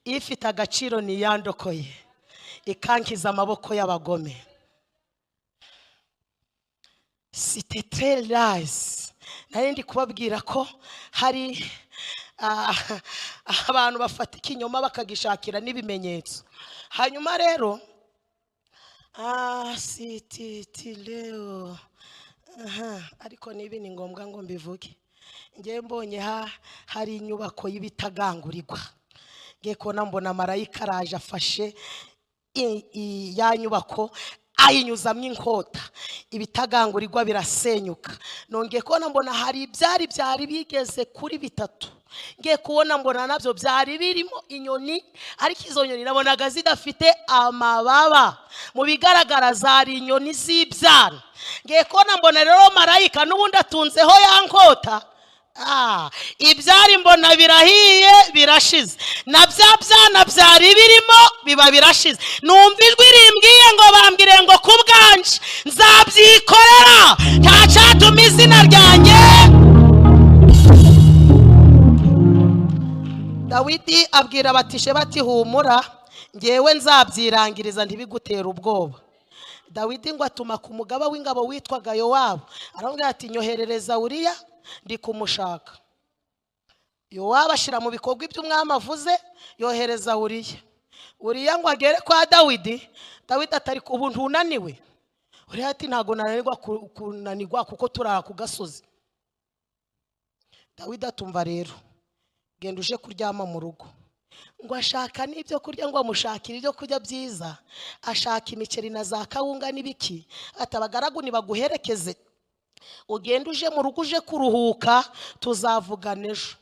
ifite agaciro ni yandokoye ikankiza amaboko y'abagome. C'était très nice. Narindi kubabwira ko hari abantu bafata ikinyoma bakagishakira n'ibimenyetso. Hanyuma rero siti leo ariko nibi ni ngombwa ngo mbivuge. Ngiye mbonye hari inyubako y'ibitagangurirwa. Ngiye kubona mbona marayika araje afashe ya nyubako ayinyuzamwe inkota, ibitagangurirwa birasenyuka. Nongeye kubona mbona hari byari bigeze kuri bitatu. Ngiye kubona mbona nabyo byari birimo inyoni, ariko izo nyoni nabonaga zidafite amababa, mu bigaragara zari inyoni z'ibyana. Ngiye kubona mbona rero marayika n'ubundi atunzeho ya nkota. Ibyari mbona birahiye birashize, na bya byana byari birimo biba birashize. Numva ijwi rimbwiye ngo bambwire ngo kubwanje nzabyikorera, ntacatuma izina ryanjye. Dawidi abwira batishe bati humura, ngewe nzabyirangiriza ntibigutera ubwoba. Dawidi ngo atuma ku mugaba w'ingabo witwaga Yowabu, aramubwira ati nyoherereza Uriya ndi kumushaka. Yowabu ashira mu bikorwa iby'umwami avuze, yohereza Uriya ngo agere kwa Dawidi. Dawidi atari ku buntu unaniwe. Uriya ati ntago nananirwa kunanirwa kuko turara ku gasozi. Dawidi atumva rero, genda uje kuryama mu rugo. Ngo ashaka n'ibyo kurya, ngo amushakira ibyo kurya byiza, ashaka imiceri na za kawunga n'ibiki. Atabagaragu nibaguherekeze, ugenda uje mu rugo uje kuruhuka, tuzavugana ejo.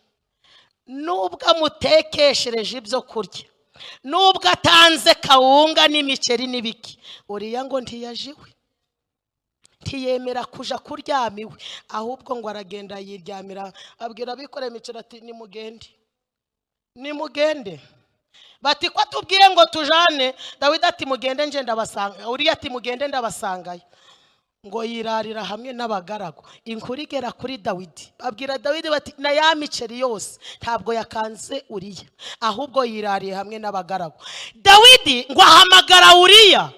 Nubwo amutekeshereje ibyo kurya, nubwo atanze kawunga n'imiceri n'ibiki, Uriya ngo ntiyajiwe, ntiyemera kuja kuryamiwe, ahubwo ngo aragenda yiryamira. Abwira abikoreye imiceri ati nimugende. Bati ko tubwiye ngo tujane. Dawidi ati mugende nje ndabasanga. Uriya ati mugende ndabasangayo. Ngo yirarira hamwe n'abagaragu. Inkuru igera kuri Dawidi, abwira Dawidi bati na ya miceri yose ntabwo yakanze Uriya, ahubwo yirariye hamwe n'abagaragu. Dawidi ngo ahamagara Uriya,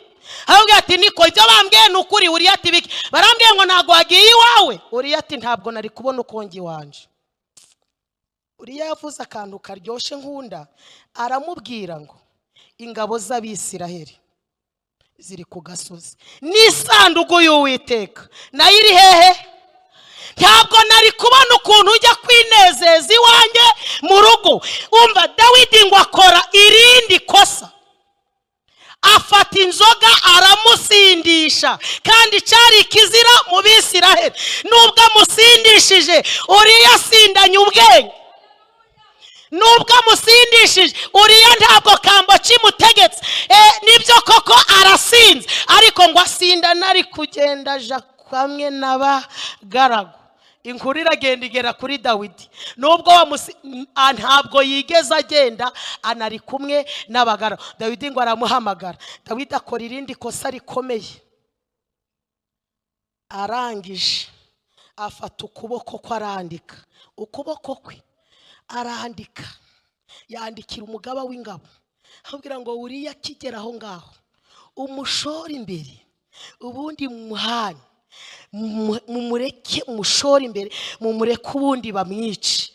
ahubwo ati niko ibyo bambwiye n'ukuri. Uriya ati biki? Barambwiye ngo ntago wagiye iwawe. Uriya ati ntabwo nari kubona ukongi wanje. Uriya yavuze akantu karyoshe nkunda, aramubwira ngo ingabo z'Abisiraheli ziri ku gasozi, n'isanduku y'Uwiteka nayo iri hehe? Ntabwo nari kubona ukuntu ujya kwinezeza iwanjye mu rugo. Umva Dawidi ngo akora irindi kosa, afata inzoga aramusindisha, kandi cyari kizira mu Bisiraheli. Nubwo amusindishije, Uriya asindanye ubwenge. Nubwo amusindishije, Uriya ntabwo kambo kimutegetse. Nibyo koko arasinze, ariko ngo asinda nari kugenda aja kamwe n'abagaragu. Inkuru iragenda igera kuri Dawidi, nubwo ntabwo yigeze agenda anari kumwe n'abagaragu. Dawidi ngo aramuhamagara. Dawidi akora irindi kosa rikomeye, arangije afata ukuboko ko arandika. Ukuboko kwe arandika, yandikira umugaba w'ingabo, abwira ngo Uriya akigera aho ngaho umushora imbere, ubundi muhane mumureke, umushora imbere mumureke, ubundi bamwice.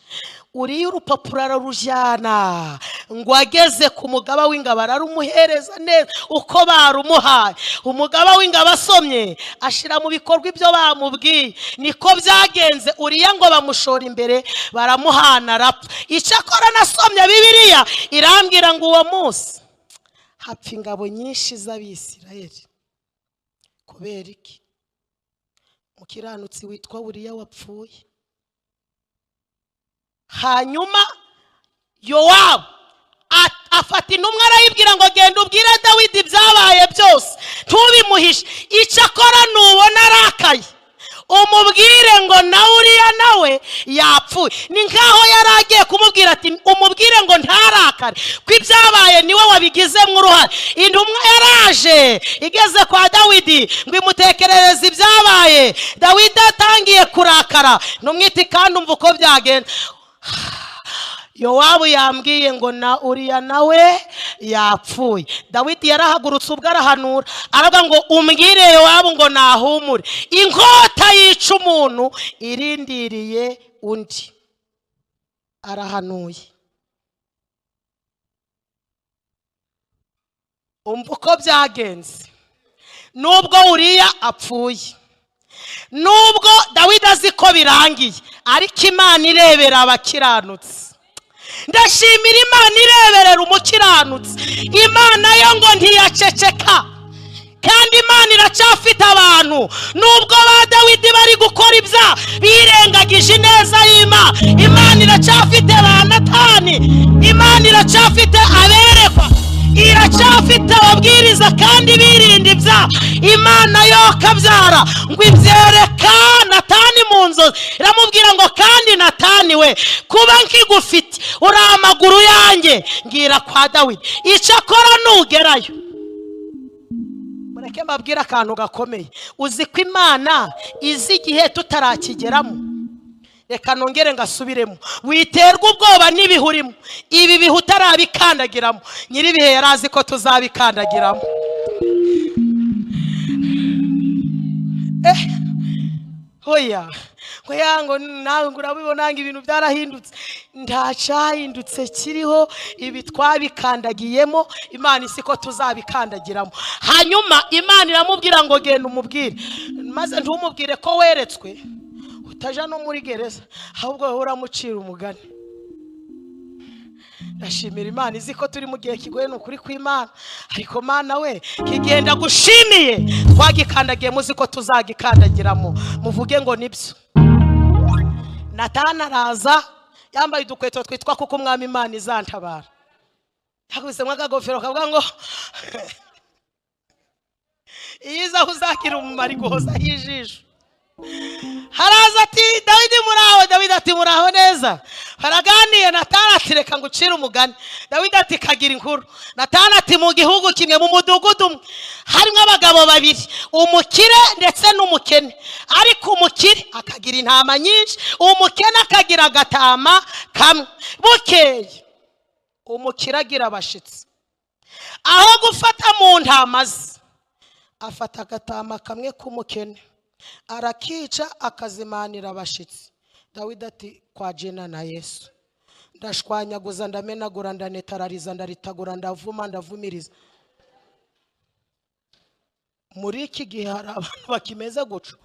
Uriya urupapuro ararujyana, ngo ageze ku mugaba w'ingabo ararumuhereza neza uko barumuhaye. Umugaba w'ingabo asomye, ashira mu bikorwa ibyo bamubwiye. Niko byagenze. Uriya ngo bamushora imbere, baramuhana arapfa. Icyakora nasomye Bibiliya irambwira ngo uwo munsi hapfa ingabo nyinshi z'Abisiraheli. Kubera iki? Umukiranutsi witwa Uriya wapfuye. Hanyuma Yowabu afata intumwa arayibwira ngo genda ubwire Dawidi ibyabaye byose, ntubimuhishe. Icyakora nubona arakaye, umubwire ngo na Uriya nawe yapfuye. Ni nkaho yari agiye kumubwira ati umubwire ngo ntarakare, ko ibyabaye niwe wabigizemo uruhare. Intumwa yaraje igeze kwa Dawidi ngo imutekerereze ibyabaye. Dawidi atangiye kurakara. Numwiti kandi umva uko byagenda. Yowabu yambwiye ngo na Uriya nawe yapfuye. Dawidi yarahagurutse ubwo arahanura aravuga ngo umbwire Yowabu ngo nahumure, inkota yica umuntu irindiriye undi. Arahanuye. Umva uko byagenze. Nubwo Uriya apfuye, nubwo Dawidi azi ko birangiye, ariko Imana irebera abakiranutsi. Ndashimira Imana ireberera umukiranutsi. Imana yo ngo ntiyaceceka, kandi Imana iracyafite abantu. Nubwo ba Dawidi bari gukora ibya birengagije neza y'Imana, Imana iracyafite ba Natani, Imana iracyafite aberekwa, iracyafite ababwiriza kandi birinda ibya. Imana yo kabyara ngo ibyereka Natani mu nzozi, iramubwira ngo kandi Natani we, kuba nkigufite uri amaguru yanjye, ngira kwa Dawidi, icyo akora nugerayo. Mureke mbabwira akantu gakomeye. Uzi ko Imana izi igihe tutarakigeramo. Reka nongere ngasubiremo. Witerwa ubwoba n'ibihurimo. Ibi bihe utarabikandagiramo, nyiribihe yarazi ko tuzabikandagiramo. Hoya ngo nawe urabibona ngo ibintu byarahindutse. Ntacahindutse kiriho, ibi twabikandagiyemo. Imana isi ko tuzabikandagiramo. Hanyuma Imana iramubwira ngo genda umubwire, maze ntumubwire ko weretswe utaja no muri gereza, ahubwo wowe uramucira umugani. Ndashimira Imana izi ko turi mu gihe kigoye n'ukuri kw'Imana, ariko Mana we kigenda gushimiye twagikandagiye, muzi ko tuzagikandagiramo. Muvuge ngo nibyo. Natani araza yambaye udukweto twitwa kuko umwami Imana izantabara. Yakubise mw'akagofero kavuga ngo iyiza uzakira umumari guhoza hijisho. Haraza ati Dawidi muraho. Dawidi ati muraho neza. Baraganiye. Natani ati reka ngucire umugani. Dawidi ati kagira inkuru. Natani ati mu gihugu kimwe mu mudugudu harimo abagabo babiri, umukire ndetse n'umukene. Ariko umukire akagira intama nyinshi, umukene akagira agatama kamwe. Bukeye umukire agira abashitsi, aho gufata mu ntama ze afata agatama kamwe k'umukene, arakica akazimanira abashitsi. Dawidi ati kwa jena na Yesu, ndashwanyaguza ndamenagura ndanetarariza ndaritagura ndavuma ndavumiriza. Muri iki gihe hari abantu bakimeze guco,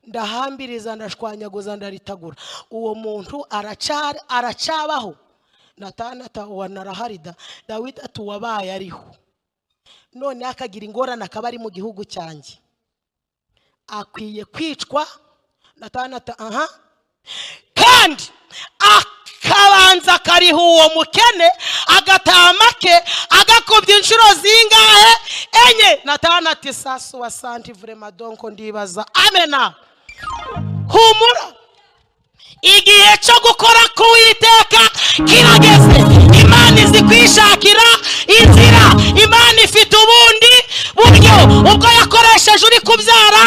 ndahambiriza ndashwanyaguza ndaritagura. Uwo muntu aracabaho. Natani atawa naraharida. Dawidi ati wabaye ariho, none akagira ingorane akaba ari mu gihugu cyanjye, akwiye kwicwa. Natani ati aha, kandi akabanza kariho uwo mukene agatama ke agakubye inshuro zingahe? Enye. Natani ati sasu wa santi vrema donko ndibaza. Amena. Humura, igihe cyo gukora k'Uwiteka kirageze. Imana izi kwishakira inzira. Imana ifite ubundi buryo. Ubwo yakoresheje uri kubyara,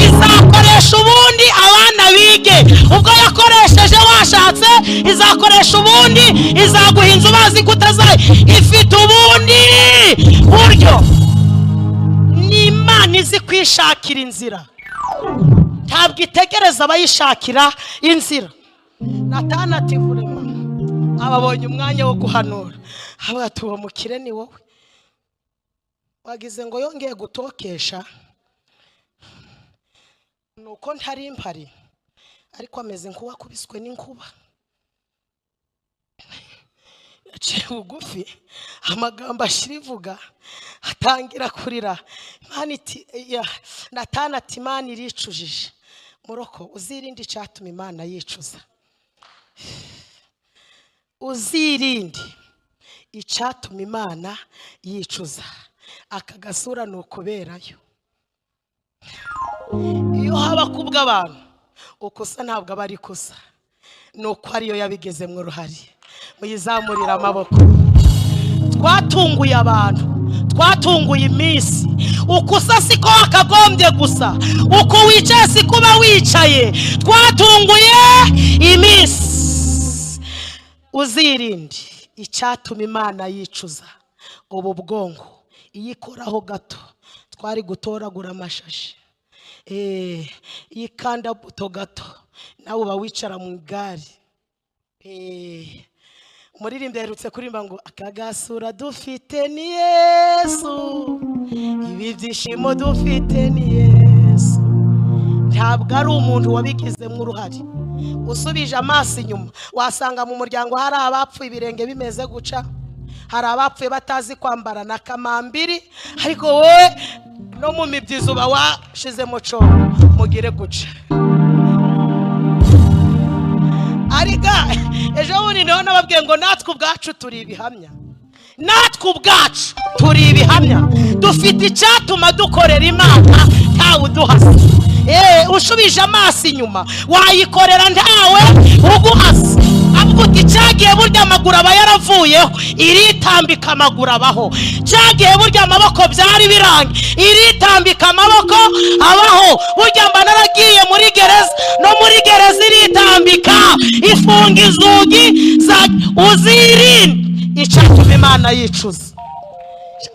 izakoresha ubundi abana bige. Ubwo yakoresheje washatse, izakoresha ubundi. Izaguha inzu bazi kutazaye. Ifite ubundi buryo. Ni Imana izi kwishakira inzira, ntabwo itegereza abayishakira inzira. Natani ati vrema ababonye umwanya wo guhanura, avuga ati uwo mukire ni wowe. Wagize ngo yongeye gutokesha, nuko ntari mpari, ariko ameze nk'uwakubiswe n'inkuba. Yaciye bugufi, amagambo ashirivuga, atangira kurira. Imana iti Natani ati Imana iricujije. Muroko uzirinde icyatuma Imana yicuza. Uzirinde icyatuma Imana yicuza. Aka gasura ni ukuberayo. Iyo haba kubwa abantu ukusa ntabwo aba ari kusa, nuko ariyo yabigeze mu ruhari. Muyizamurira amaboko. Twatunguye abantu, twatunguye iminsi. Ukusa siko wakagombye gusa, uko wicaye sikuba wicaye. Twatunguye iminsi. uzirinde icyatuma Imana yicuza ubu bwonko. Iyikoraho gato twari gutoragura amashashi. Yikanda buto gato nawe uba wicara mu igare. Umuririmbyi aherutse kuririmba ngo akagasura dufite ni Yesu, ibi byishimo dufite ni Yesu. Ntabwo ari umuntu wabigizemo uruhare. Usubije amaso inyuma wasanga mu muryango hari abapfuye ibirenge bimeze guca, hari abapfuye batazi kwambara na kamambiri, ariko wowe no mu mibyizi uba washizemo cyo mugire guca. Ariga ejo bundi niho nababwiye ngo natwe ubwacu turi ibihamya. Natwe ubwacu turi ibihamya. Dufite icyatuma dukorera Imana ntawe uduhasa. Ushubije amaso inyuma wayikorera ntawe uguhasa. Avuga cyagiye burya amaguru aba yaravuyeho iritambika amaguru abaho. Cyagiye burya amaboko byari birangi iritambika amaboko abaho. Burya mba naragiye muri gereza, no muri gereza iritambika ifunga inzugi uzirinde icyatuma Imana yicuza.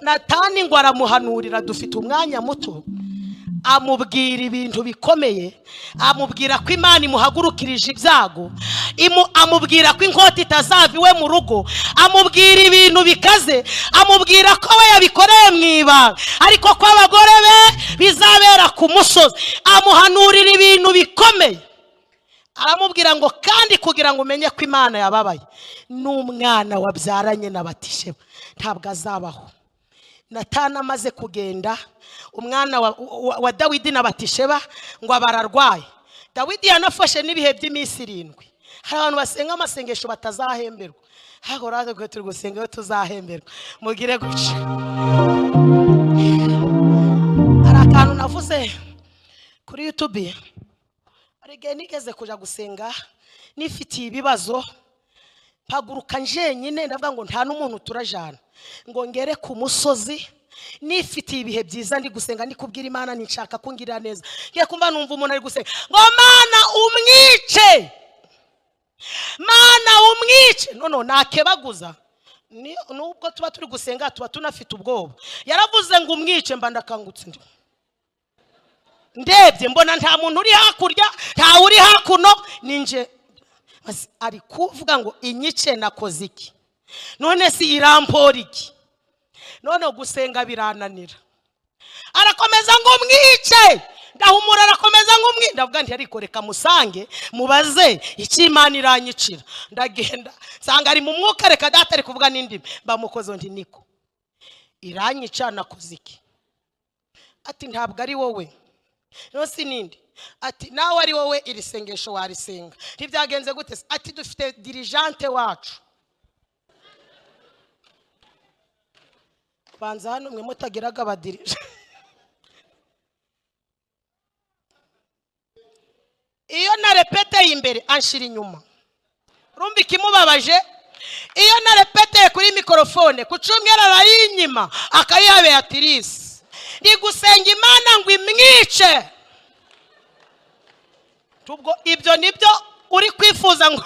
Natani ngo aramuhanurira, dufite umwanya muto, amubwira ibintu bikomeye, amubwira ko Imana imuhagurukirije ibyago, amubwira ko inkota itazava iwe mu rugo, amubwira ibintu bikaze, amubwira ko we yabikoreye mu ibanga ariko ko abagore be bizabera ku musozi. Amuhanurira ibintu bikomeye, aramubwira ngo kandi kugira ngo umenye ko Imana yababaye, n'umwana wabyaranye na Batisheba ntabwo azabaho. Natani amaze kugenda, umwana wa Dawidi na Batisheba ngo bararwaye. Dawidi yanafashe n'ibihe by'iminsi 7. Hari abantu basenga amasengesho batazahemberwa. Hagoraze ko turi gusenga tuzahemberwa. Mugire guca. Arakantu navuze kuri YouTube. Arige nigeze kuja gusenga nifitiye ibibazo, paguruka njenyine ndavuga ngo nta n'umuntu turajana, ngo ngere ku musozi nifitiye ibihe byiza ndi gusenga ndi kubwira Imana nishaka kungirira neza. Ngiye kumva numva umuntu ari gusenga ngo Mana umwice, Mana umwice. No nakebaguza, nubwo tuba turi gusenga tuba tunafite ubwoba. Yaravuze ngo umwice, mba ndakangutse ndebye mbona nta muntu uri hakurya nta uri hakuno, ninje ari kuvuga ngo inyice nakoze iki, none si irampora iki. None gusenga birananira. Arakomeza ngo umwice, ndahumura. Arakomeza ngo umwice, ndavuga nti ariko reka musange mubaze iki Imana iranyicira. Ndagenda sanga ari mu mwuka, reka data ari kuvuga n'indimi. Bamukoze nti niko iranyica nakoze iki. Ati ntabwo ari wowe, no sinindi. Ati nawe ari wowe iri sengesho warisenga. Ntibyagenze gute? Ati dufite dirigente wacu. Banza hano mwe mutagiraga badirije. Iyo narepeteye imbere anshira inyuma. Rumbi kimubabaje, iyo narepeteye kuri mikrofone kucumwera arayinyima akayihabe Atirisi. Ndi gusenga Imana ngo imwice. Tubwo ibyo nibyo uri kwifuza ngo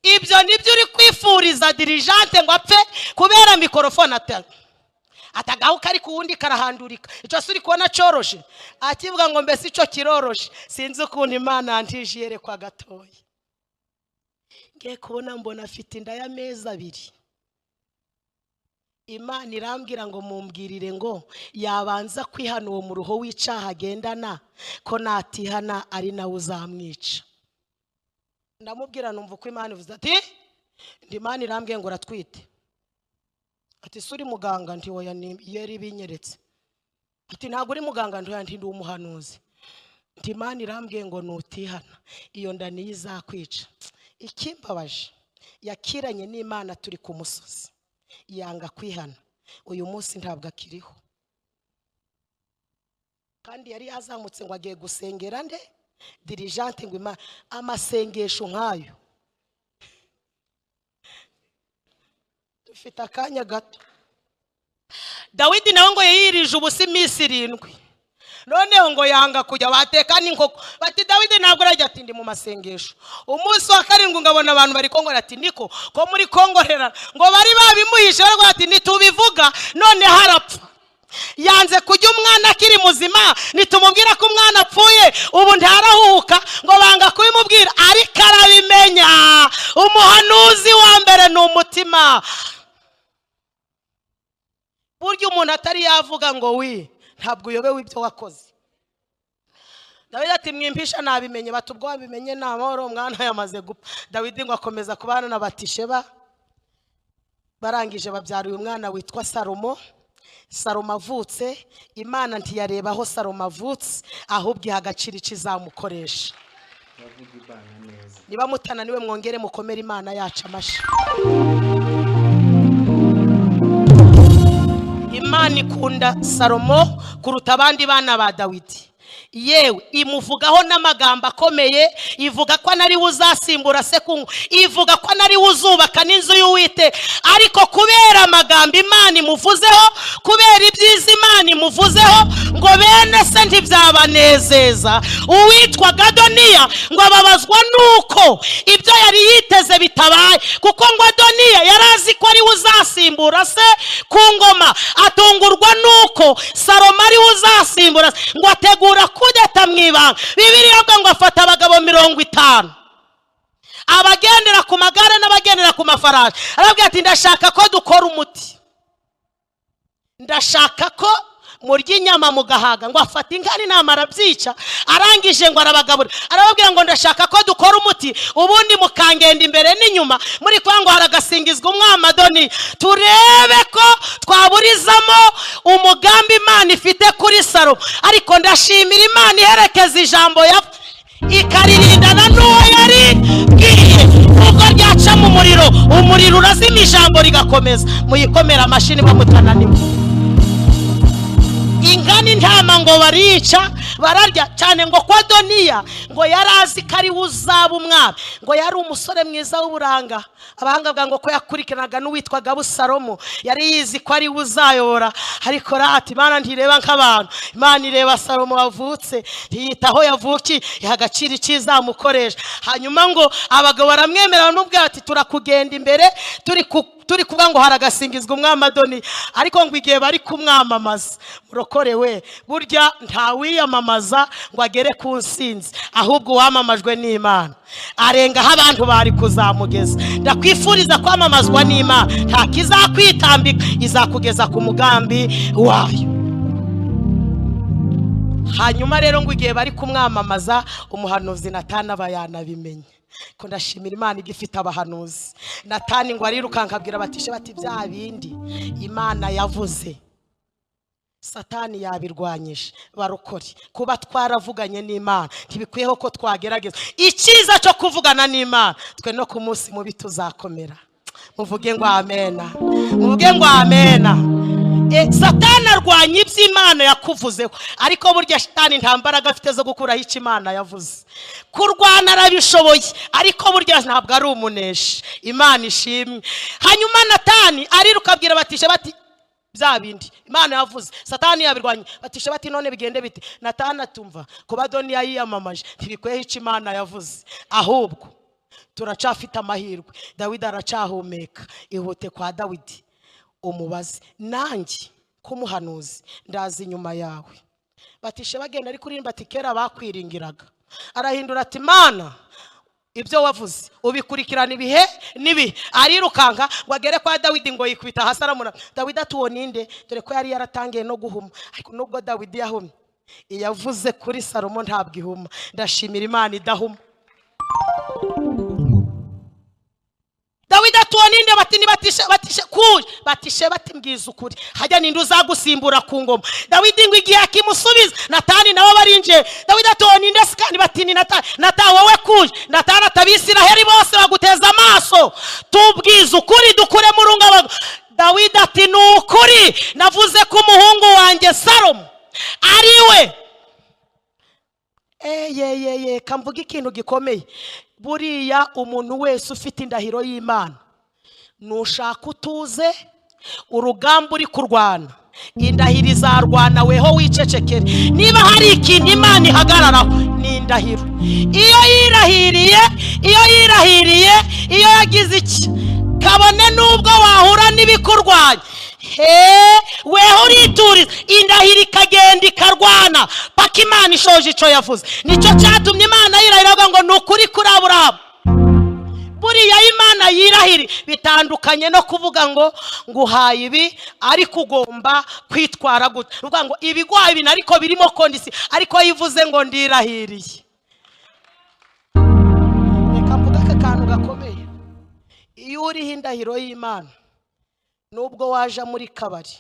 ibyo nibyo uri kwifuriza dirigente ngo apfe kubera mikrofone atagahuka ari kuwundi karahandurika. Icyo suri kubona cyoroshe, akivuga ngo mbese icyo kiroroshe. Sinzi ukuntu Imana yantije yerekwa gatoya. Ngiye kubona mbona afite inda y'amezi 2. Imana irambwira ngo mumbwirire ngo yabanza kwihana uwo mu ruho w'icaha agendana, ko natihana ari nawe uzamwica. Ndamubwira numva ko Imana ivuze ati ndi Imana irambwiye ngo ratwite. Ati suri muganga? Nti oya yeri binyeretse. Ati ntago uri muganga? Nti ndi umuhanuzi. Nti Imana irambwiye ngo nutihana iyo nda niyo izakwica. Ikimbabaje yakiranye n'Imana turi ku musozi, yanga kwihana. Uyu munsi ntabwo akiriho, kandi yari yazamutse ngo agiye gusengera nde dirigente ngo Imana. Amasengesho nkayo dufite akanya gato. Dawidi nawe ngo yirije ubusa iminsi 7. noneho ngo yanga kujya bateka n'inkoko bati Dawidi ntabwo arajya ati ndi mu masengesho umunsi wa karindwi ngabona abantu bari kongora ati niko ko muri kongorera ngo bari babimuhishe barwa ati nitubivuga none harapfa yanze kujya umwana akiri muzima nitumubwira ko umwana apfuye ubu ntarahuka ngo banga kubimubwira ariko arabimenya umuhanuzi wa mbere ni umutima burya umuntu atari yavuga ngo ntabwo uyobewe ibyo wakoze Dawidi ati mwimpisha nabimenye batubwo babimenye namahoro umwana yamaze gupfa Dawidi ngo akomeza kubana na Batisheba barangije babyara uyu mwana witwa Salomo avutse Imana ntiyarebaho Salomo avutse ahubwo ihagacira ikizamukoresha niba mutananiwe mwongere mukomere Imana yacu amashi Imana ikunda Salomo kuruta abandi bana ba Dawidi yewe imuvugaho n'amagambo akomeye ivuga ko anari uzasimbura se ivuga ko anari uzubaka n'inzu y'Uwite ariko kubera amagambo Imana imuvuzeho kubera ibyiza Imana imuvuzeho ngo bene se ntibyabanezeza uwitwa Adoniya ngo ababazwa nuko ibyo yari yiteze bitabaye kuko ngo Adoniya yarazi ko ari uzasimbura se ku ngoma atungurwa nuko Salomo ari uzasimbura ngo ategura kudeta mwibanga Bibiliya ngo afata abagabo 50 abagendera ku magare n'abagendera ku mafarashi arabwira ati ndashaka ko dukora umuti ndashaka ko murya inyama mugahaga ngo afata ingani namara byica arangije ngo arabagabura arababwira ngo ndashaka ko dukora umuti ubundi mukangenda imbere n'inyuma muri kwango haragasingizwa umwami Adoniya turebe ko twaburizamo umugambi Imana ifite kuri Salomo ariko ndashimira Imana iherekeza ijambo ya ikarindana n'uwo yari bwiye kuko ryaca mu umuriro urazima ijambo rigakomeza muyikomera amashini bamutananiwe ingani ntama ngo barica bararya cyane ngo kwa Adoniya ngo yarazi kari uzaba umwami ngo yari umusore mwiza w'uburanga abahanga bwa ngo ko yakurikiranaga n'uwitwaga Abusalomo yari yizi ko ari uzayobora ariko rati Imana ntireba nk'abantu Imana ireba Salomo wavutse yitaho yavuki ihagacira ikizamukoresha hanyuma ngo abagabo baramwemera n'ubwo ati turakugenda imbere turi kuvuga ngo haragasingizwa umwami Adoniya ariko ngo igihe bari kumwamamaza murokorewe burya nta wiyamamaza ngo agere ku nsinzi ahubwo uwamamajwe n'Imana arengaho abantu bari kuzamugeza ndakwifuriza kwamamazwa n'Imana nta kizakwitambika izakugeza ku mugambi wayo hanyuma rero ngo igihe bari kumwamamaza umuhanuzi Natani aba yanabimenye ko ndashimira Imana igifite abahanuzi Natani ngo arirukanka abwira Batisheba bati bya bindi Imana yavuze Satani yabirwanyije barukore kuba twaravuganye n'Imana ntibikwiyeho ko twagerageza icyiza cyo kuvugana n'Imana twe no ku munsi mubi tuzakomera muvuge ngo amena muvuge ngo amena Satani arwanya iby'Imana yakuvuzeho ariko burya Satani nta mbaraga afite zo gukuraho icyo Imana yavuze kurwana arabishoboye ariko burya ntabwo ari umuneshi Imana ishimwe hanyuma Natani ariruka abwira Batisheba bati bya bindi Imana yavuze Satani yabirwanya Batisheba bati none bigende bite Natani atumva ko Adoniya yiyamamaje ntibikweho icyo Imana yavuze ahubwo turacafite amahirwe Dawidi aracahumeka ihute kwa Dawidi umubaze nanjye kumuhanuzi ndazi inyuma yawe Batisheba agenda ari kuririmba ati kera bakwiringiraga arahindura ati Mana ibyo wavuze ubikurikirana ibihe nibi arirukanka ngo agere kwa Dawidi ngo yikubita hasi aramura Dawidi atuwo ninde dore ko yari yaratangiye no guhuma ariko nubwo Dawidi yahumye yavuze kuri Salomo ntabwo ihuma ndashimira Imana idahuma Dawidi atuwo ninde bati ni Batisheba bati mbwiza ukuri hajya ninde uzagusimbura ku ngoma Dawidi ngo igihe akimusubiza Natani nawe barinje Dawidi atuwo ninde sikani bati ni Natani wowe kuje Natani atabisiraheli bose baguteza amaso tubwiza ukuri dukure mu rungabano Dawidi ati nukuri navuze ko umuhungu wanjye Salomo ariwe kamvuga ikintu gikomeye buriya umuntu wese ufite indahiro y'Imana nushaka utuze urugamba uri kurwana, indahiro izarwana weho wicecekere. Niba hari ikintu Imana ihagararaho ni indahiro. Iyo yirahiriye, iyo yagize iki, kabone nubwo wahura n'ibikurwanya, weho urituriza, indahiro ikagenda ikarwana paka Imana ishoje icyo yavuze. Nicyo cyatumye Imana yirahira ngo ni ukuri kuri Aburahamu. Buriya Imana yirahiri bitandukanye no kuvuga ngo nguhaye ibi ariko ugomba kwitwara gute. Ruvuga ngo ibigwaye ibintu ariko birimo kondisi, ariko yivuze ngo ndirahiriye. Reka mvuga aka kantu gakomeye. Iyo uriho indahiro y'Imana, nubwo waja muri kabari,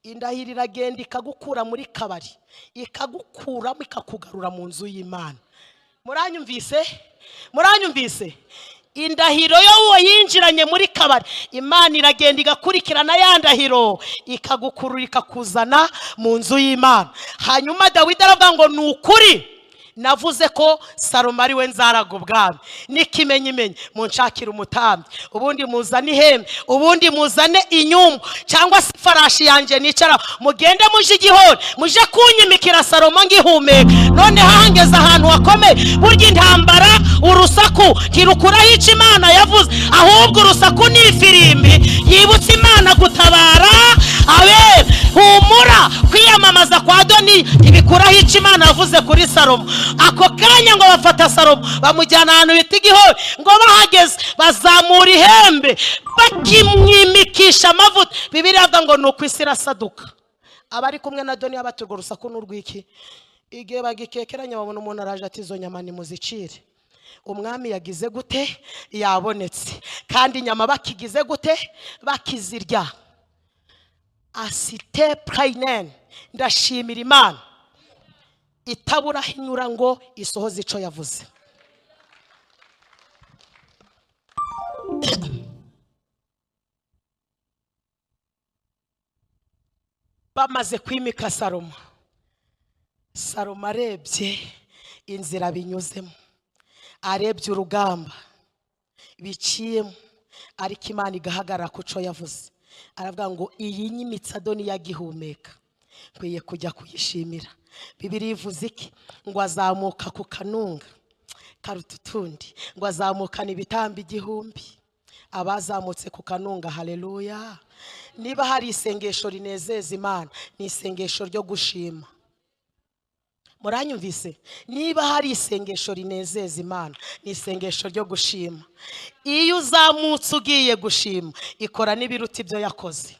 indahiro iragenda ikagukura muri kabari, ikagukuramo ikakugarura mu nzu y'Imana. Muranyumvise? Indahiro yo yinjiranye muri kabari, Imana iragenda igakurikirana ya ndahiro ikagukurura ikakuzana mu nzu y'Imana. Hanyuma Dawidi aravuga ngo ni ukuri navuze ko Salomo ari we nzaraga ubwami. N'ikimenyimenyi munshakira umutambyi, ubundi muzane ihembe, ubundi muzane inyumbu cyangwa se farashi yanjye nicara, mugende muje igihori, muje kunyimikira Salomo ngihumeka. None hangeze ahantu hakomeye. Burya intambara urusaku ntirukuraho icyo Imana yavuze, ahubwo urusaku ni ifirimbi yibutsa Imana gutabara abera. Humura, kwiyamamaza kwa Adoni ntibikuraho icyo Imana yavuze kuri Salomo. Ako kanya ngo bafata Salomo bamujyana ahantu bita igihori, ngo bahageze bazamura ihembe bakimwimikisha amavuta. Bibiliya avuga ngo nuko isi irasaduka. Abari kumwe na Adoni abaturwa urusaku n'urwiki. Igihe bagikekeranya babona umuntu araje ati izo nyama nimuzicire. Umwami yagize gute? Yabonetse. Kandi inyama bakigize gute? Bakizirya. Asite prainen, ndashimira Imana itabura hinyura ngo isohoze ico yavuze. Bamaze kwimika Salomo, Salomo arebye inzira binyuzemo, arebye urugamba biciyemo, ariko Imana igahagarara ku co yavuze. Aravuga ngo iyi nyimitsi Adoni yagihumeka, nkwiye kujya kuyishimira. Bibiliya ivuze iki? Ngo azamuka ku kanunga karuta utundi, ngo azamukana ibitambi 1000. Abazamutse ku kanunga, haleluya. Niba hari isengesho rinezeza Imana, ni isengesho ryo gushima. Muranyumvise? Niba hari isengesho rinezeza Imana, ni isengesho ryo gushima. Iyo uzamutse ugiye gushima, ikora n'ibiruta ibyo yakoze.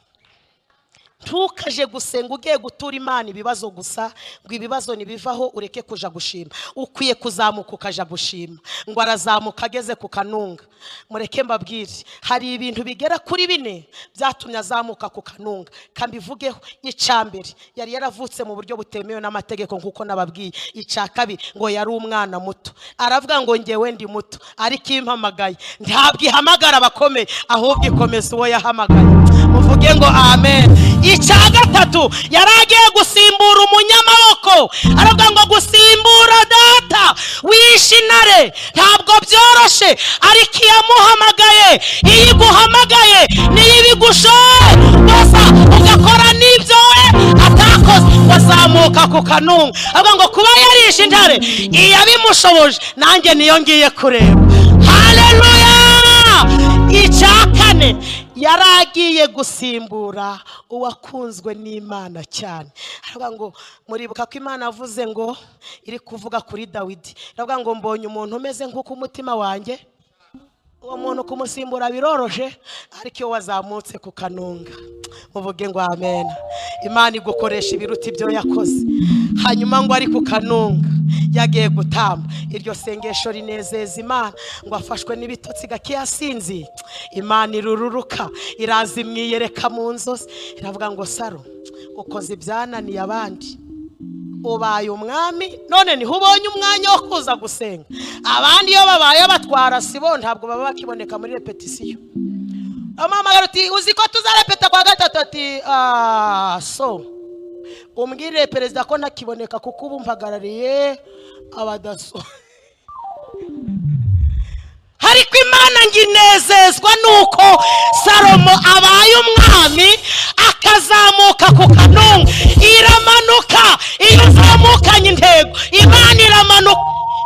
Ntukaje gusenga ugiye gutura Imana ibibazo gusa, ngo ibibazo nibivaho ureke kuja gushima. Ukwiye kuzamuka ukaja gushima. Ngo arazamuka ageze ku kanunga. Mureke mbabwire, hari ibintu bigera kuri 4 byatumye azamuka ku kanunga. Kambivugeho. Icambere, yari yaravutse mu buryo butemewe n'amategeko nkuko nababwiye. Icakabiri, ngo yari umwana muto. Aravuga ngo ngewe ndi muto, ariko impamagaye ntabwo ihamagara abakomeye, ahubwo ikomeza uwo yahamagaye. Muvuge ngo amen. Icyagatatu, yaragiye gusimbura umunyamaboko. Aravuga ngo gusimbura data wishintare ntabwo byoroshe, ariko yamuhamagaye, iyo iguhamagaye niyo ibigushoye gusa ugakora n'ibyo we atakoze, wazamuka ku kanunga. Aravuga ngo kuba yarishe intare iyabimushoboje, nanjye niyo ngiye kureba. Haleluya. Icyakane, yaragiye gusimbura uwakunzwe n'Imana cyane. Aravuga ngo muribuka ko Imana avuze ngo iri kuvuga kuri Dawidi. Aravuga ngo mbonye umuntu umeze nk'uko umutima wanjye. Uwo muntu kumusimbura biroroshe, ariko iyo wazamutse ku kanunga, muvuge ngo amen. Imana igukoresha ibiruta ibyo yakoze. Hanyuma ngo ari ku kanunga yagiye gutamba. Iryo sengesho rinezeza Imana, ngo afashwe n'ibitotsi gake yasinzi. Imana irururuka, iraza imwiyereka mu nzozi. Iravuga ngo Saro, ukoze ibyananiye abandi, ubaye umwami, none niho ubonye umwanya wo kuza gusenga. Abandi iyo babaye abatwara sibo ntabwo baba bakiboneka muri repetition. Amamagara uti uzi ko tuzarepeta kwa gatatu, ati so umbwire perezida ko ntakiboneka kuko ubu mpagarariye abadaso. Ariko Imana nginezezwa nuko Salomo abaye umwami, izamuka ku kanunga, iramanuka. Iyo uzamukanye intego, Imana iramanuka.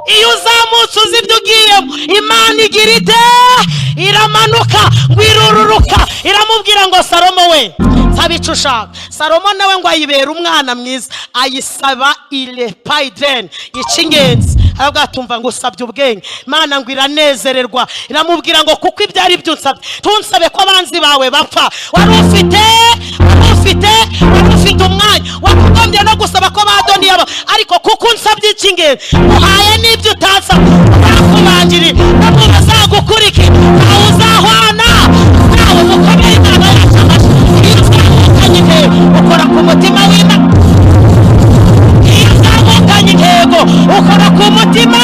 Iyo uzamutse uzi ibyo ugiyemo, Imana igira ite? Iramanuka, ngo irururuka, iramubwira ngo Salomo we, saba icyo ushaka. Salomo nawe ngo ayibera umwana mwiza, ayisaba ile paidren, icy'ingenzi. Aravuga tumva ngo usabye ubwenge. Imana ngo iranezererwa, iramubwira ngo kuko ibyari byo unsabye, tunsabe ko abanzi bawe bapfa. Wari ufite umwanya, wakugombye no gusaba ko badoni yabo, ariko kuko unsabye icy'ingenzi, uhaye n'ibyo utasabye, uzakubanjirira, ntabwo bazagukurikira, ntawe uzahwana nawe. Mukomere Imana yacu amashyi. Iyo uzamukanye intego, ukora ku mutima w'Imana. Iyo uzamukanye intego, ukora ku mutima.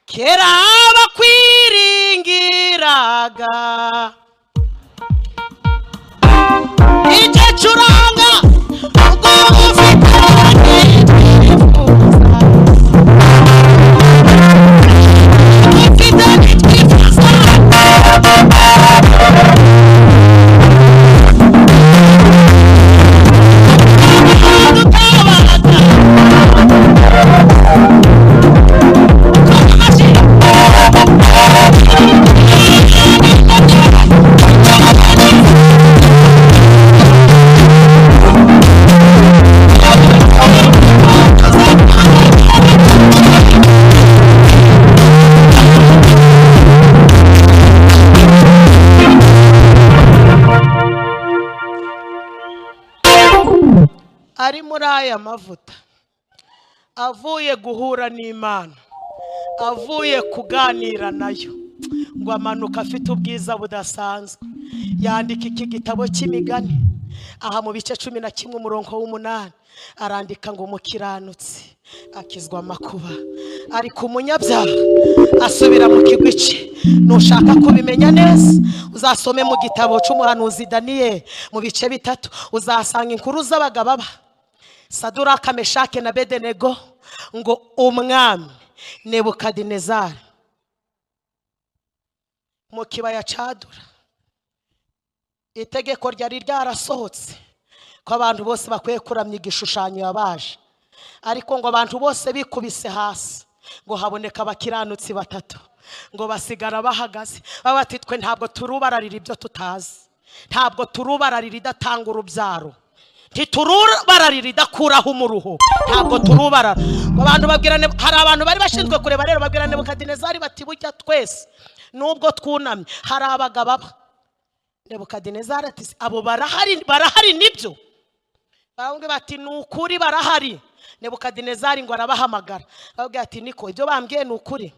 Kera bakwiringiraga icyo curanga, ubwo ufite ari muri aya mavuta, avuye guhura n'Imana, avuye kuganira nayo, ngo amanuka afite ubwiza budasanzwe. Yandika iki gitabo cy'imigani, aha mu bice 11 umurongo w'8, arandika ngo umukiranutsi akizwa amakuba, ariko umunyabyaha asubira mu kigwici. Nushaka kubimenya neza, uzasome mu gitabo cy'umuhanuzi Daniel mu bice 3, uzasanga inkuru z'abagabo Saduraka, Meshake na Abedenego, ngo umwami Nebukadinezari mu kibaya cadura, itegeko ryari ryarasohotse ko abantu bose bakwiye kuramya igishushanyo yabaje, ariko ngo abantu bose bikubise hasi, ngo haboneka abakiranutsi 3, ngo basigara bahagaze babati twe ntabwo turubararira ibyo tutazi, ntabwo turubararira idatanga urubyaro, ntiturubararira idakuraho umuruho, ntabwo turubarara. Abantu babwirane, hari abantu bari bashinzwe kureba rero, babwirane Nebukadinezari bati bujya twese nubwo twunamye hari abagabo. Nebukadinezari ati abo barahari nibyo? Bamwe bati nukuri barahari. Nebukadinezari ngo arabahamagara, babwira ati niko ibyo bambwiye nukuri?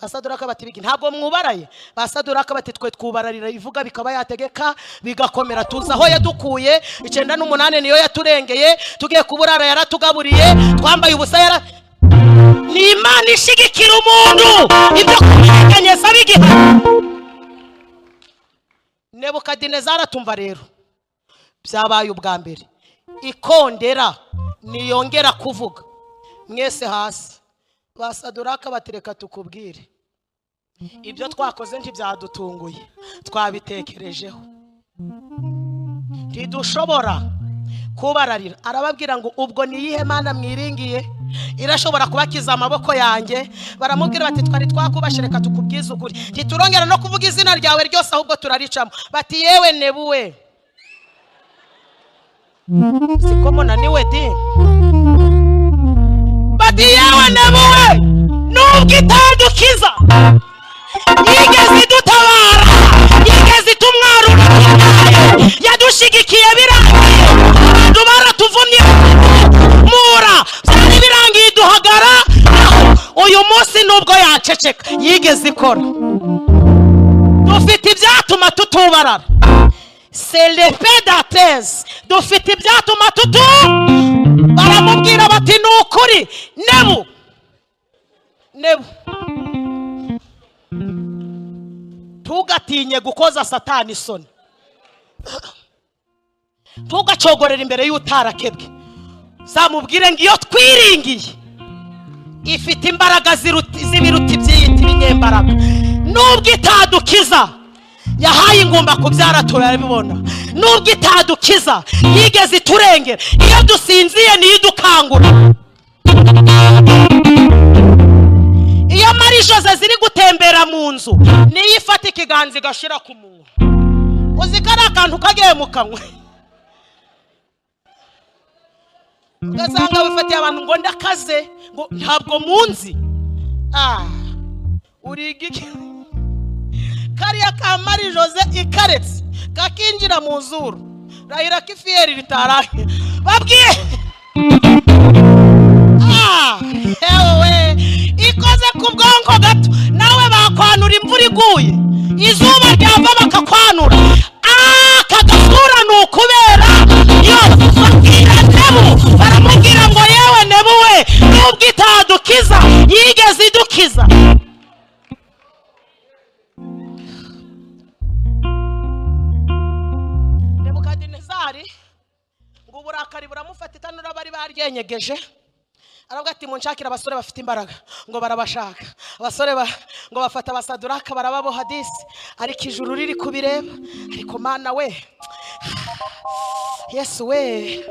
Basaduraka bati bigi ntabwo mwubaraye. Basaduraka bati twe twubararira ivuga bikaba yategeka bigakomera, tuza aho yadukuye 98 niyo yaturengeye, tugiye kuburara yaratugaburiye, twambaye ubusa yara. Ni Imana ishigikira umuntu, ibyo kumenyesha bigiha. Nebukadinezari atumva rero byabaye ubwa mbere, ikondera niyongera kuvuga mwese hasi. Basaduraka batereka tukubwire, ibyo twakoze ntibyadutunguye, twabitekerejeho, ntidushobora kubararira. Arababwira ngo ubwo niyihe Mana mwiringiye irashobora kubakiza amaboko yanjye? Baramubwira bati twari twakubashireka tukubwiza ukuri, ntiturongera no kuvuga izina ryawe ryose, ahubwo turaricamo. Bati yewe Nebuwe, siko naniwe di. Bati yewe Nebuwe, nubwo itadukiza, yigeze dutabara, yigeze tumwarura, yadushigikiye birangiye, abantu baratuvumye mura, byari birangiye duhagara, uyu munsi nubwo yaceceka yigeze ikora. Dufite ibyatuma tutubarara, c'est l'effet d'Athènes. Dufite ibyatuma baramubwira bati nukuri Nebu, tugatinye gukoza Satani isoni, tugacogorera imbere y'utarakebwe. Zamubwire ngo iyo twiringiye ifite imbaraga z'ibiruti by'iyiti binyembaraga. Nubwo itadukiza yahaye ingumba kubyara turabibona. Nubwo itadukiza yigeze iturengera. Iyo dusinziye niyo idukangura. Iyo Marie Jose ziri gutembera mu nzu niyo ifata ikiganza igashira ku munwa. Uzikara akantu kagiye mu kanwa. Ugasanga wifatiye abantu ngo ndakaze ngo ntabwo munzi. Urigiki kariya ka Marie Jose ikaretse kakinjira mu nzuru rahira kifiyeri ritarahe babwiye. Ewe ikoze ku bwonko gato nawe bakwanura imvura iguye izuba ryava bakakwanura. Kagasura nukubera yo bakira Nebu baramubwira ngo yewe Nebu we nubwo itadukiza yigeze idukiza. Nebukadinezari ngo uburakari buramufata itanura bari baryenyegeje. Aravuga ati munshakira abasore bafite imbaraga ngo barabashaka. Abasore ngo bafata abasaduraka barababo hadisi ariko ijuru riri kubireba. Ariko Mana we Yesu we,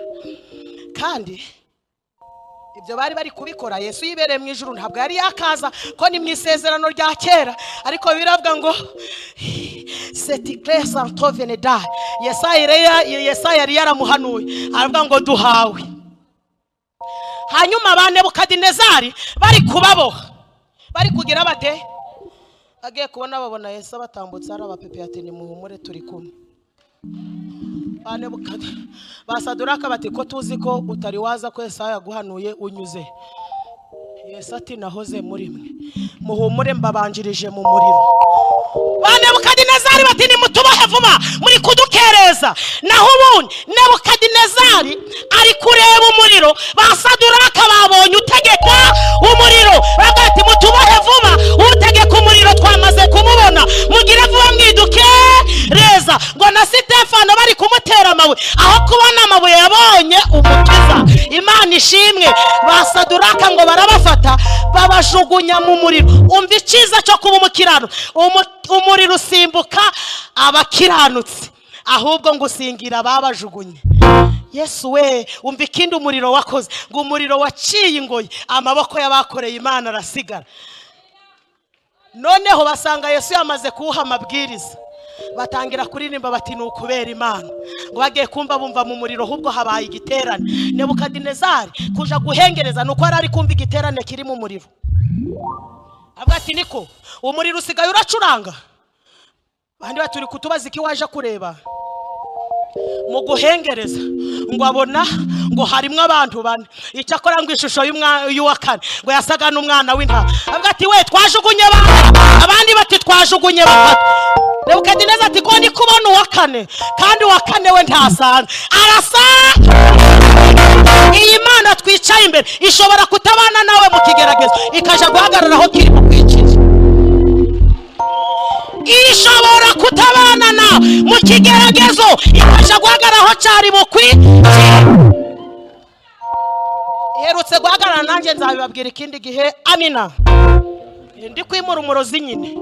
kandi ibyo bari kubikora Yesu yibereye mu ijuru ntabwo yari yakaza ko ni mu isezerano rya kera. Ariko biravuga ngo cette grâce en toi veneda. Yesaya yari yaramuhanuye aravuga ngo duhawe. Hanyuma ba Nebukadinezari bari kubaboha bari kugira bate agiye kubona babona Yesu abatambutse ari abapepe ati ni muhumure turi kumwe. Ba Nebukadinezari basaduraka bati ko tuzi ko utari waza ko Yesaya yaguhanuye unyuze. Yesu ati nahoze muri mwe muhumure mbabanjirije mu muriro. Ba Nebukadinezari bati ni mutubahe vuba muri kudukereza. Naho ubundi Nebukadinezari ari kureba umuriro. Basaduraka babonye utegeka umuriro bagati mutubahe vuba utegeka umuriro twamaze kumubona mugire vuba mwidukereza. Ngo na Stefano bari kumutera amabuye aho kubona amabuye yabonye umukiza. Imana ishimwe. Basaduraka ngo barabafata babajugunya mu muriro. Umva iciza cyo kuba umukirano. Umuriro usimbuka abakiranutse ahubwo ngo usingira babajugunye. Yesu we umva ikindi umuriro wakoze ngo umuriro waciye ingoyi amaboko y'abakoreye Imana arasigara. Noneho basanga Yesu yamaze kuha amabwiriza batangira kuririmba bati nukubera Imana. Ngo bagiye kumva bumva mu muriro ahubwo habaye igiterane. Nebukadinezari kuja guhengereza nuko ari kumva igiterane kiri mu muriro. Avuga ati niko umuriro usigaye uracuranga. Bandi baturi kutubaza iki waje kureba mu guhengereza. Ngo abona ngo harimwe abantu bane icyakora ngo ishusho y'uwa kane ngo yasaga n'umwana w'intama. Avuga ati we twajugunye abandi bati twajugunye batatu. Nebukadinezari ati ko ndi kubona uwa kane kandi uwa kane we ntasanzwe arasa. Iyi Mana twicaye imbere ishobora kutabana nawe mu kigeragezo ikaja guhagarara aho kiri mu kwicira. Ishobora kutabana na mu kigeragezo ikaja guhagarara aho cyari mu kwicira. Iherutse guhagarara nanjye nzabibabwira ikindi gihe. Amina. Ndi kwimura umurozi nyine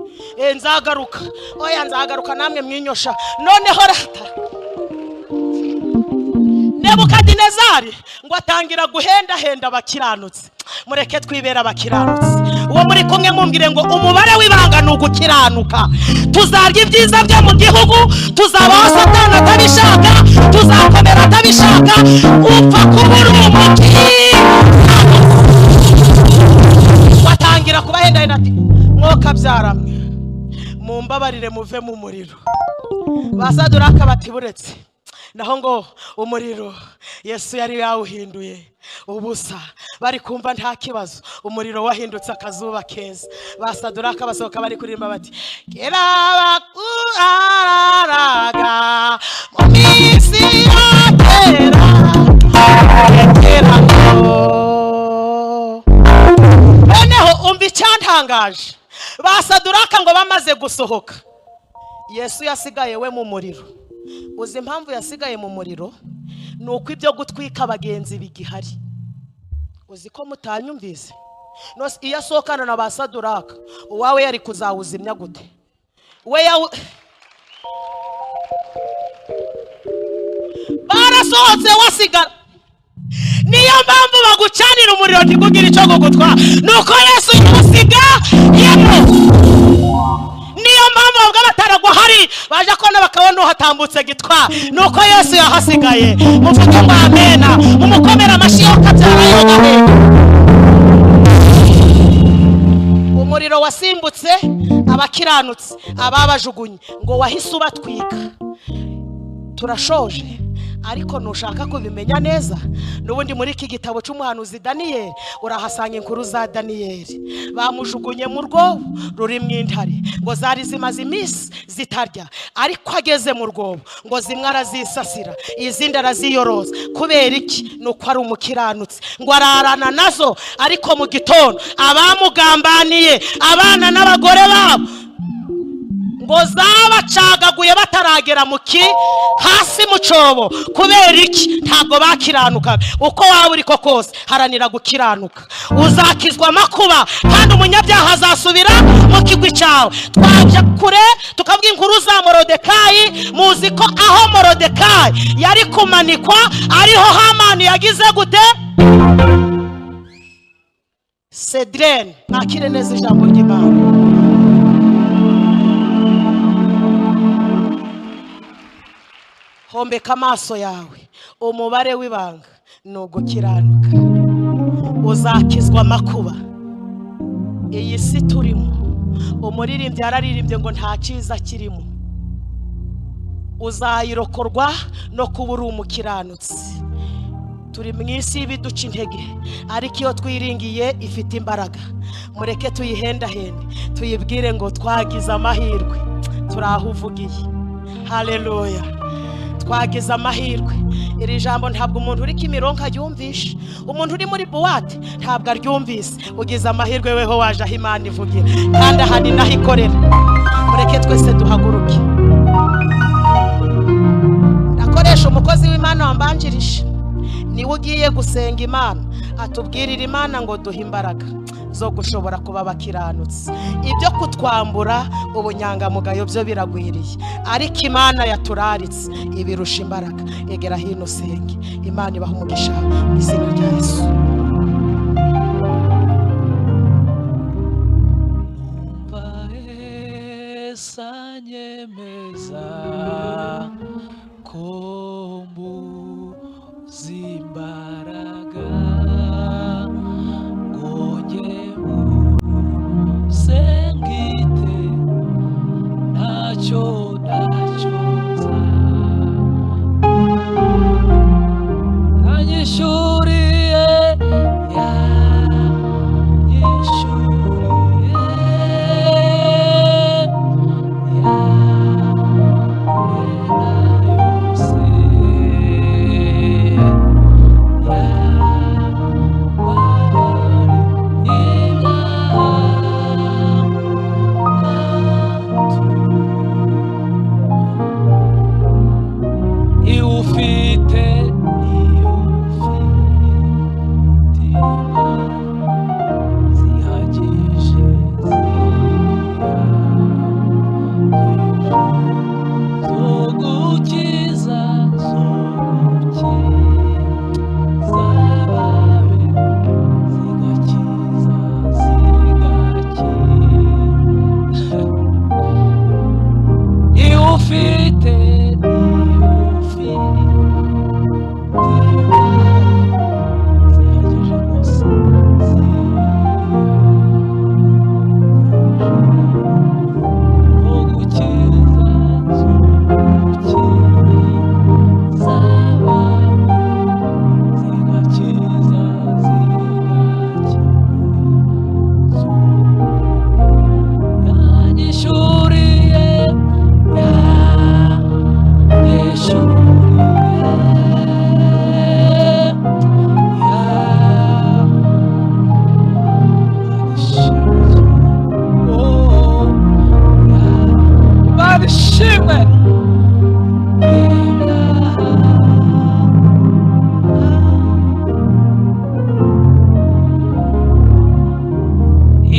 nzagaruka. Oya nzagaruka namwe mwinyosha. Noneho rata Nebukadinezari ngo atangira guhenda abakiranutse. Mureke twibera abakiranutse. Uwo muri kumwe mumbwire ngo umubare w'ibanga n'ugukiranuka. Tuzarya ibyiza byo mu gihugu, tuzabaho Satani atabishaka, tuzakomera atabishaka. Upfa kubura umuki watangira kubahenda ati mwoka byaramwe mumbabarire muve mu muriro. Basaduraka bati buretse naho ngo umuriro Yesu yari yawuhinduye ubusa. Bari kumva nta kibazo umuriro wahindutse akazuba keza. Basaduraka basohoka bari kurimba bati kera bakuraraga mu minsi ya kera. Noneho umva icyantangaje. Basaduraka ngo bamaze gusohoka Yesu yasigaye we mu muriro. Uzi impamvu yasigaye mu muriro? Nuko ibyo gutwika abagenzi bigihari. Uzi ko mutanyumvise iyo asohokana na ba Saduraka uwawe yari kuzawuzimya gute? Barasohotse wasigara. Niyo mpamvu bagucanira umuriro ntikugira icyo gutwara, nuko Yesu yamusiga yemo. Niyo mpamvu bavuga bataragwa hari baje kona bakabona uhatambutse gitwara, nuko Yesu yahasigaye. Muvuge ngo amena, mumukomera amashyi kabyara yogahe. Umuriro wasimbutse abakiranutse ababajugunye ngo wahise ubatwika. Turashoje ariko nushaka kubimenya neza, nubundi muri iki gitabo cy'umuhanuzi Daniyeli urahasanga inkuru za Daniyeli. Bamujugunye mu rwobo rurimo intare, ngo zari zimaze iminsi zitarya, ariko ageze mu rwobo ngo zimwe arazisasira izindi araziyoroza. Kubera iki? Nuko ari umukiranutsi. Ngo ararana nazo, ariko mu gitondo abamugambaniye abana n'abagore babo ngo zabacagaguye bataragera muki hasi mu cobo. Kubera iki? Ntabwo bakiranuka. Uko waba uri ko kose haranira gukiranuka, uzakizwa makuba, kandi umunyabyaha azasubira mu kigwi cyawe. Twaje kure tukavuga inkuru za Morodekayi. Muzi ko aho Morodekayi yari kumanikwa ariho Hamani yagize gute? Cedrene, nakire neza ijambo ry'Imana. Hombeka amaso yawe, umubare w'ibanga ni ugukiranuka. Uzakizwa makuba. Iyi si turimo, umuririmbyi yararirimbye ngo nta cyiza kirimo. Uzayirokorwa no kuba uri umukiranutsi. Turi mu isi y'ibiduca intege, ariko iyo twiringiye ifite imbaraga. Mureke tuyihendahende, tuyibwire ngo twagize amahirwe, turahuvugiye. Haleluya. Twagize amahirwe. Iri jambo ntabwo umuntu uri Kimironko aryumvisha, umuntu uri muri buwate ntabwo aryumvise. Ugize amahirwe weho waje aho Imana ivugira, kandi aha ni naho ikorera. Mureke twese duhaguruke. Nakoresha umukozi w'Imana wambanjirije, niwe ugiye gusenga Imana, atubwirira Imana ngo duhe imbaraga zo gushobora kuba bakiranutse. Ibyo kutwambura ubunyangamugayo byo biragwiriye, ariko Imana yaturaritse ibirusha imbaraga. Egera hino usenge. Imana ibaha umugisha mu izina rya Yesu. Sanyemeza kombu zimbaraga ngojemu sengite nacho nachoza anyishuriye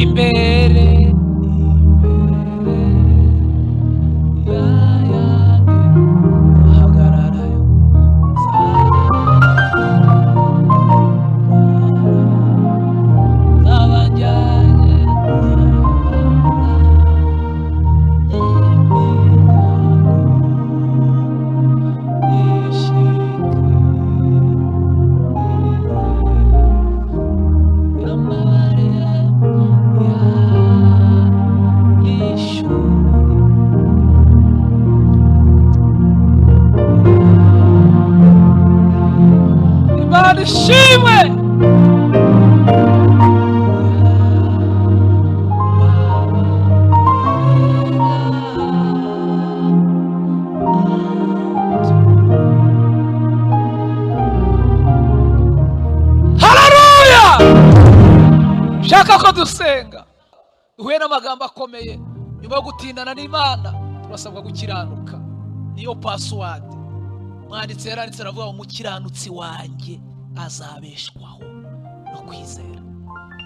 imbere hagararayo zabajyanye Imana ishimwe. Haleluya. Shaka ko dusenga duhuye n'amagambo akomeye nyuma yo gutindana n'Imana turasabwa gukiranuka. Niyo password mwanditse yaranditse aravuga umukiranutsi wanjye azabeshwaho no kwizera.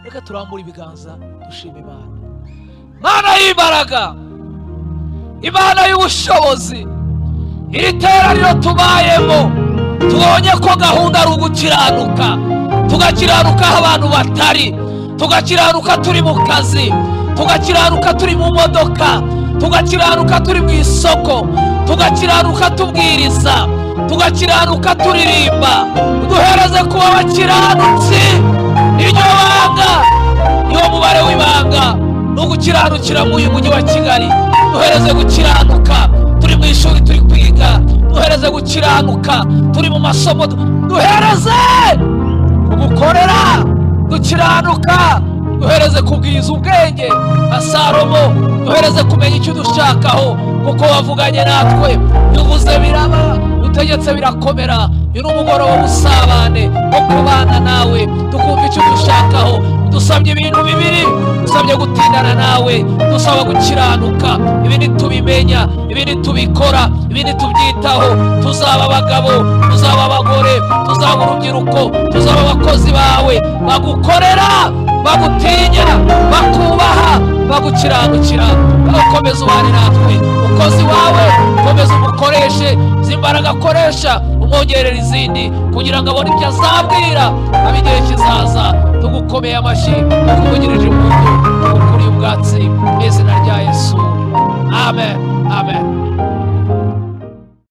Reka turambura ibiganza dushima Imana. Mana y'imbaraga, Imana y'ubushobozi, iri teraniro tubayemo tubonye ko gahunda ari ugukiranuka, tugakiranuka aho abantu batari, tugakiranuka turi mu kazi, tugakiranuka turi mu modoka, tugakiranuka turi mu isoko, tugakiranuka tubwiriza, tugakiranuka turirimba. Duhereze kuba abakiranutsi. Iryo banga, niwo mubare w'ibanga no gukiranukira mu uyu mujyi wa Kigali. Duhereze gukiranuka turi mu ishuri turi kwiga, duhereze gukiranuka turi mu masomo, duhereze kugukorera dukiranuka, duhereze kubwiza ubwenge nka Salomo, duhereze kumenya icyo dushakaho kuko wavuganye natwe, uvuze biraba, utegetse birakomera. Uyu ni umugoroba w'ubusabane wo kubana nawe, tukumva icyo dushakaho. Dusabye ibintu bibiri, dusabye gutindana nawe, dusaba gukiranuka. Ibi nitubimenya, ibi nitubikora, ibi nitubyitaho, tuzaba abagabo, tuzaba abagore, tuzaba urubyiruko, tuzaba abakozi bawe bagukorera, bagutinya, bakubaha, bagukiranukira. Ukomeza ubane natwe, umukozi wawe ukomeza umukoreshe, imbaraga akoresha umwongerera izindi kugira ngo abone ibyo azabwira ab'igihe kizaza. Tugukomeye amashyi, tukuvugirije impundu, tukuriye ubwatsi mu izina rya Yesu. Amen, amen.